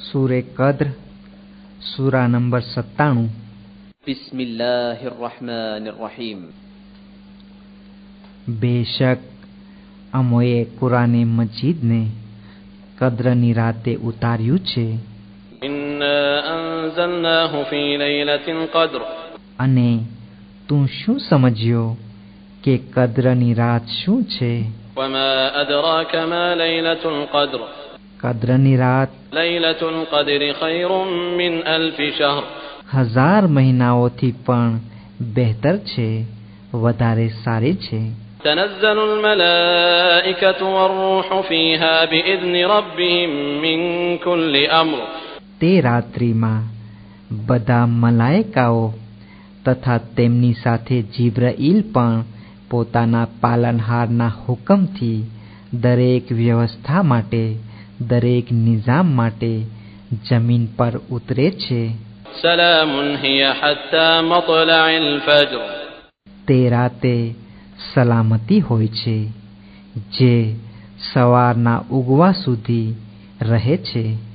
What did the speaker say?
सूरे कद्र सूरा नंबर 97। बिस्मिल्लाहिर्रहमानिर्रहीम। बेशक अमोए कुराने मजीद ने कद्રની રાતે ઉતાર્યું છે इन्ना अंज़लनाहु फी लैलतिल क़द्र। અને તું શું સમજ્યો કે કદ્રની રાત શું છે? वमा अदराक मा लैलतुल क़द्र। કદ્રની રાત लैलतुल क़द्र खैरुम मिन अल्फ शहर। 1000 મહિનાઓથી પણ બહેતર છે, વધારે સારી છે। تنزل الملائكة والروح فيها بإذن ربهم من كل أمر। તે રાત્રિમાં બધા મલાઈકાઓ તથા તેમની સાથે જીબ્રાઈલ પણ પોતાના પાલનહારના હુકમથી દરેક વ્યવસ્થા માટે, દરેક નિઝામ માટે જમીન પર ઉતરે છે। سلام هي حتى مطلع الفجر। તે રાતે સલામતી હોય છે જે સવારના ઉગવા સુધી રહે છે।